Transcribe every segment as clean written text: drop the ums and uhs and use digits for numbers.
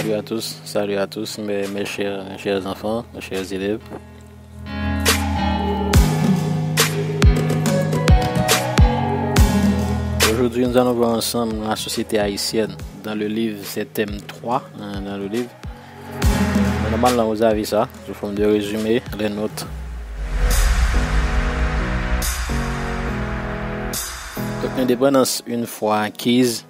salut à tous mes chers enfants, mes chers élèves. Aujourd'hui, nous allons voir ensemble la société haïtienne dans le livre, c'est thème 3 dans le livre. Normalement, vous avez ça, sous forme de résumé, les notes. Donc, l'indépendance, une fois acquise,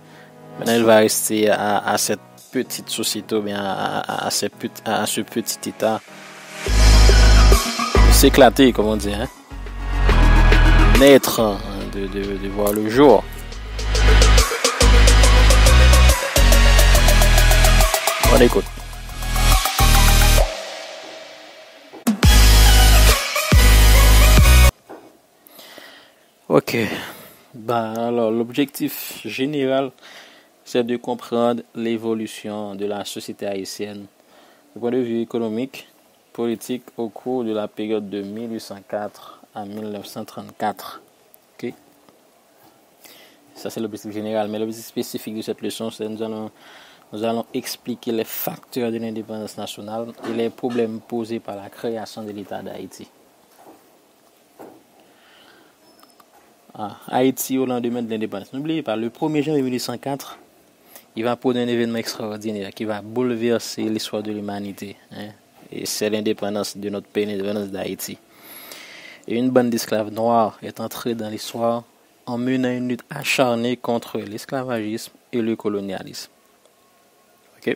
maintenant, elle va rester à cette petite société, ou bien à ce petit état, s'éclater, comme on dit, naître, de voir le jour. On écoute. Ok. Alors, l'objectif général, c'est de comprendre l'évolution de la société haïtienne du point de vue économique, politique au cours de la période de 1804 à 1934. Ok. Ça, c'est l'objectif général. Mais l'objectif spécifique de cette leçon, c'est que nous allons expliquer les facteurs de l'indépendance nationale et les problèmes posés par la création de l'État d'Haïti. Haïti au lendemain de l'indépendance. N'oubliez pas, le 1er janvier 1804, il va produire un événement extraordinaire qui va bouleverser l'histoire de l'humanité. Et c'est l'indépendance de notre pays, l'indépendance d'Haïti. Et une bande d'esclaves noirs est entrée dans l'histoire en menant une lutte acharnée contre l'esclavagisme et le colonialisme. Ok.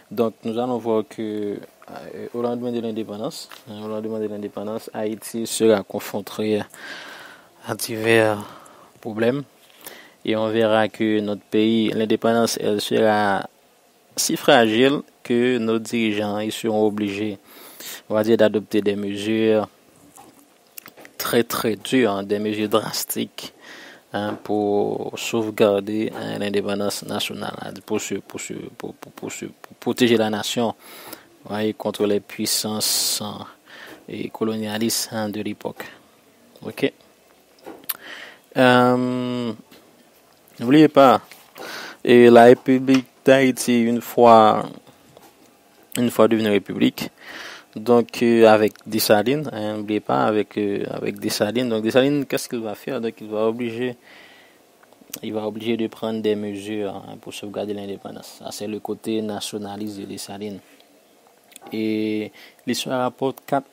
Donc nous allons voir que au lendemain de l'indépendance, Haïti sera confronté à divers problèmes. Et on verra que notre pays, l'indépendance, elle sera si fragile que nos dirigeants ils seront obligés, on va dire, d'adopter des mesures très très dures, des mesures drastiques pour sauvegarder l'indépendance nationale, pour protéger la nation contre les puissances et colonialistes de l'époque. Ok. N'oubliez pas, et la République d'Haïti, une fois devenue République, donc avec Dessalines, n'oubliez pas, avec Dessalines. Donc Dessalines, qu'est-ce qu'il va faire? Donc il va obliger de prendre des mesures pour sauvegarder l'indépendance. Ça, c'est le côté nationaliste de Dessalines. Et l'histoire rapporte quatre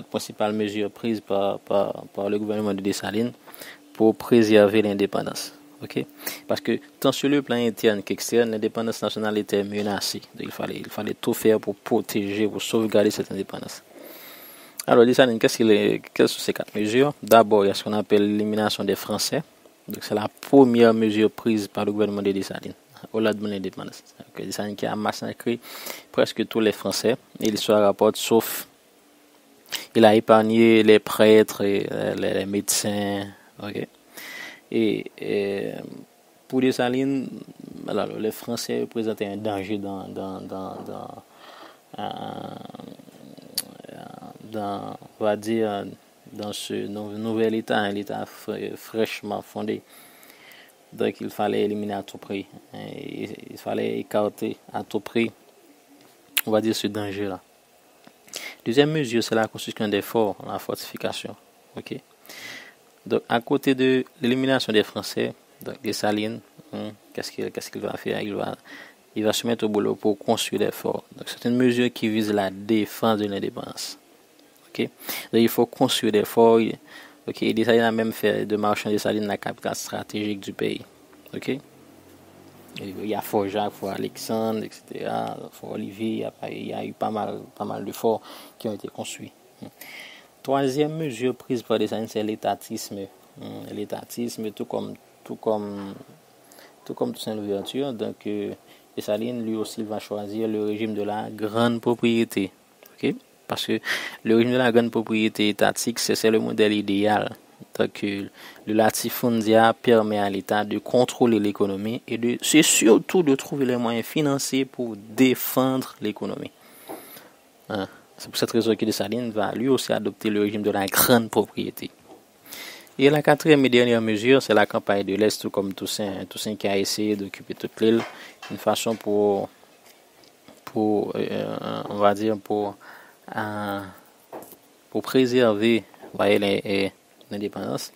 principales mesures prises par le gouvernement de Dessalines pour préserver l'indépendance. Ok? Parce que tant sur le plan interne qu'externe, l'indépendance nationale était menacée. Donc il fallait tout faire pour protéger, pour sauvegarder cette indépendance. Alors, Dessalines, quelles sont ces quatre mesures? D'abord, il y a ce qu'on appelle l'élimination des Français. Donc c'est la première mesure prise par le gouvernement de Dessalines au lendemain de l'indépendance. Dessalines qui a massacré presque tous les Français. Et l'histoire rapporte, sauf il a épargné les prêtres et les médecins. Okay. Et pour Dessalines, alors, les Français représentaient un danger on va dire, dans ce nouvel État, un État fraîchement fondé. Donc il fallait éliminer à tout prix. Il fallait écarter à tout prix, on va dire, ce danger-là. Deuxième mesure, c'est la construction des forts, la fortification. Ok. Donc, à côté de l'élimination des Français, donc Dessalines, qu'est-ce qu'il va faire? Il va se mettre au boulot pour construire des forts. Donc, c'est une mesure qui vise la défense de l'indépendance. Ok. Donc, il faut construire des forts. Ok. Dessalines a même fait de Marchand Dessalines la capitale stratégique du pays. Ok. Il y a Fort Jacques, Fort Alexandre, etc. Fort Olivier. Il y a eu pas mal de forts qui ont été construits. Troisième mesure prise par Dessalines, c'est l'étatisme. L'étatisme, tout comme Toussaint Louverture. Donc, Dessalines, lui aussi, va choisir le régime de la grande propriété. Okay? Parce que le régime de la grande propriété étatique, c'est le modèle idéal. Donc, le latifundia permet à l'État de contrôler l'économie et c'est surtout de trouver les moyens financiers pour défendre l'économie. C'est pour cette raison que Dessalines va lui aussi adopter le régime de la grande propriété. Et la quatrième et dernière mesure, c'est la campagne de l'Est, tout comme Toussaint. Toussaint qui a essayé d'occuper toute l'île, une façon on va dire, euh, pour préserver, voyez, l'indépendance.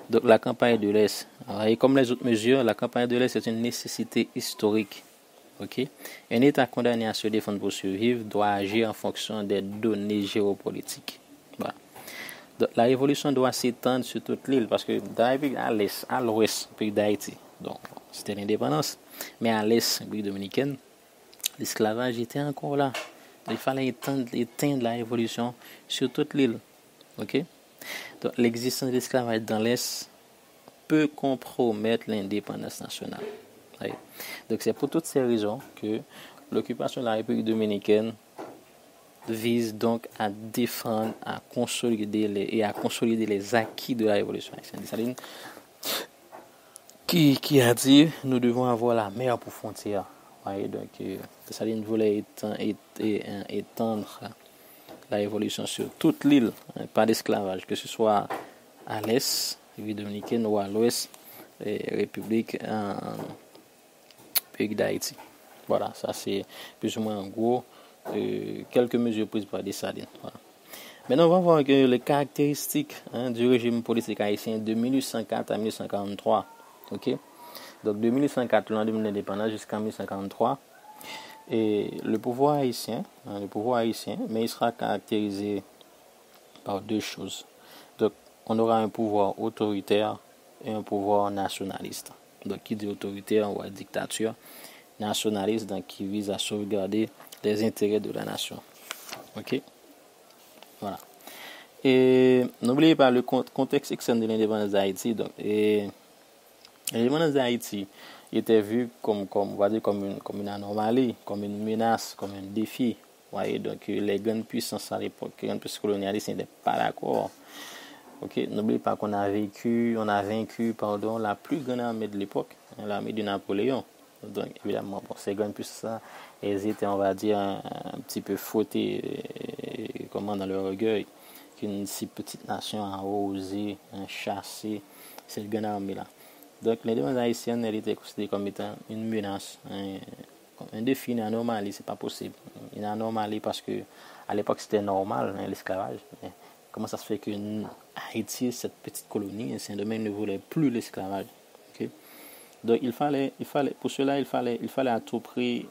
Donc la campagne de l'Est, et comme les autres mesures, la campagne de l'Est est une nécessité historique. Okay? Un État condamné à se défendre pour survivre doit agir en fonction des données géopolitiques. Voilà. Donc, la révolution doit s'étendre sur toute l'île parce que dans à l'est, à l'ouest, pays d'Haïti, donc c'était l'indépendance, mais à l'est, République dominicaine, l'esclavage était encore là. Donc, il fallait éteindre la révolution sur toute l'île. Okay? Donc, l'existence de l'esclavage dans l'Est peut compromettre l'indépendance nationale. Oui. Donc, c'est pour toutes ces raisons que l'occupation de la République dominicaine vise donc à défendre, à consolider les acquis de la Révolution haïtienne. Dessalines qui a dit nous devons avoir la mer pour frontière. Oui, donc, Dessalines voulait étendre la révolution sur toute l'île, pas d'esclavage, que ce soit à l'est, République dominicaine, ou à l'ouest, République pays d'Haïti. Voilà, ça c'est plus ou moins en gros quelques mesures prises par Dessalines. Voilà. Maintenant, on va voir que les caractéristiques du régime politique haïtien de 1804 à 1943. Ok, donc de 1804, le lendemain de l'indépendance, jusqu'en 1943. Et le pouvoir haïtien, mais il sera caractérisé par deux choses. Donc, on aura un pouvoir autoritaire et un pouvoir nationaliste. Donc, qui dit autoritaire ou dictature, nationaliste, donc qui vise à sauvegarder les intérêts de la nation. Ok, voilà. Et n'oubliez pas le contexte externe de l'indépendance d'Haïti. Donc, l'indépendance d'Haïti était vue comme une anomalie, comme une menace, comme un défi. Voyez, donc les grandes puissances à l'époque, les grandes puissances colonialistes n'étaient pas d'accord. Ok, n'oubliez pas qu'on a vaincu la plus grande armée de l'époque, l'armée de Napoléon. Donc évidemment, ces grandes puissances, elles étaient, on va dire, un petit peu fautées, dans leur orgueil, qu'une si petite nation a osé chasser cette grande armée-là. Donc l'indépendance haïtienne, elle était considérée comme étant une menace, un défi, une anomalie, c'est pas possible. Une anomalie parce que à l'époque c'était normal, l'esclavage. Mais comment ça se fait que Haïti, cette petite colonie, Saint-Domingue ne voulait plus l'esclavage? Okay? Donc pour cela, il fallait à tout prix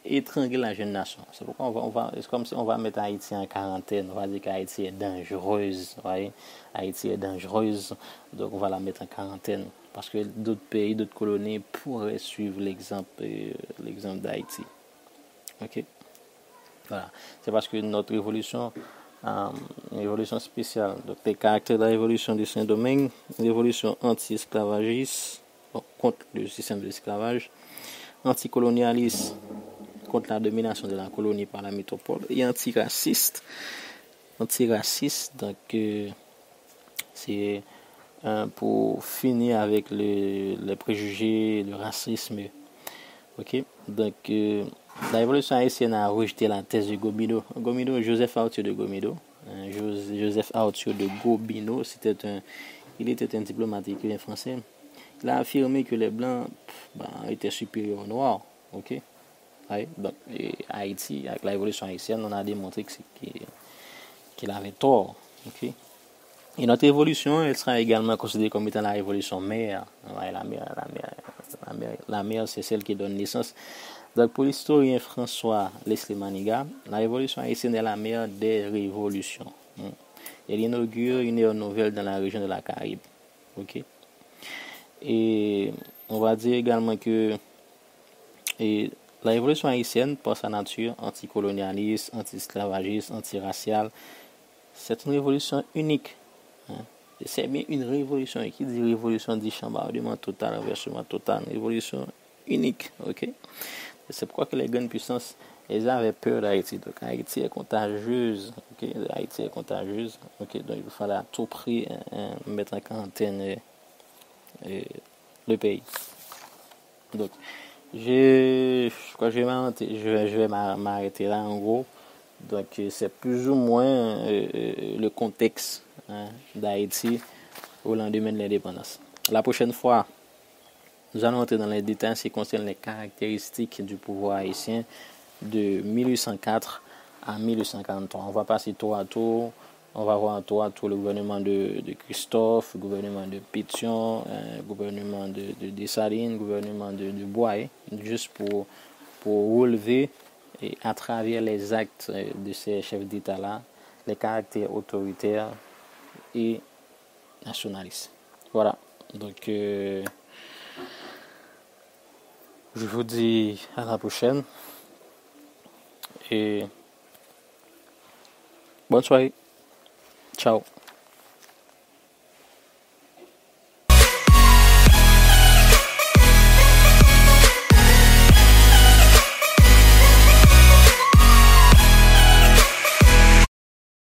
étrangler la jeune nation. C'est pourquoi c'est comme si on va mettre Haïti en quarantaine. On va dire qu'Haïti est dangereuse. Voyez? Haïti est dangereuse, donc on va la mettre en quarantaine. Parce que d'autres pays, d'autres colonies pourraient suivre l'exemple d'Haïti. Ok? Voilà. C'est parce que notre révolution, une révolution spéciale. Donc les caractères de la révolution de Saint-Domingue, une révolution anti-esclavagiste, contre le système de l'esclavage, anticolonialiste, contre la domination de la colonie par la métropole, et antiraciste. Donc c'est pour finir avec les préjugés, le racisme. Ok, donc la révolution haïtienne a rejeté la thèse de Gobineau. Joseph Arthur de Gobineau. Joseph Arthur de Gobineau, il était un diplomate écrivain français. Il a affirmé que les blancs étaient supérieurs aux noirs. Ok, ouais, donc Haïti, avec la révolution haïtienne, on a démontré qu'il avait tort. Ok. Et notre révolution, elle sera également considérée comme étant la révolution mère. Ouais, la mère, c'est celle qui donne naissance. Donc, pour l'historien François Leslie Maniga, la révolution haïtienne est la mère des révolutions. Elle inaugure une ère nouvelle dans la région de la Caraïbe. Ok. Et on va dire également que la révolution haïtienne, par sa nature anticolonialiste, anti-esclavagiste, anti-raciale, c'est une révolution unique. C'est bien une révolution. Qui dit révolution dit chambardement total, renversement total, une révolution unique. Ok. C'est pourquoi que les grandes puissances, elles avaient peur d'Haïti. Donc Haïti est contagieuse. Ok. Haïti est contagieuse. Ok. Donc il fallait à tout prix mettre en quarantaine le pays. Donc je crois que je vais m'arrêter là en gros. Donc c'est plus ou moins le contexte d'Haïti au lendemain de l'indépendance. La prochaine fois, nous allons entrer dans les détails en ce qui concerne les caractéristiques du pouvoir haïtien de 1804 à 1843. On va passer tour à tour. On va voir tour à tour le gouvernement de Christophe, le gouvernement de Pétion, le gouvernement de Dessalines, le gouvernement de Boye, juste pour relever et à travers les actes de ces chefs d'État-là, les caractères autoritaires et nationalistes. Voilà. Donc, je vous dis à la prochaine et bonne soirée. Ciao.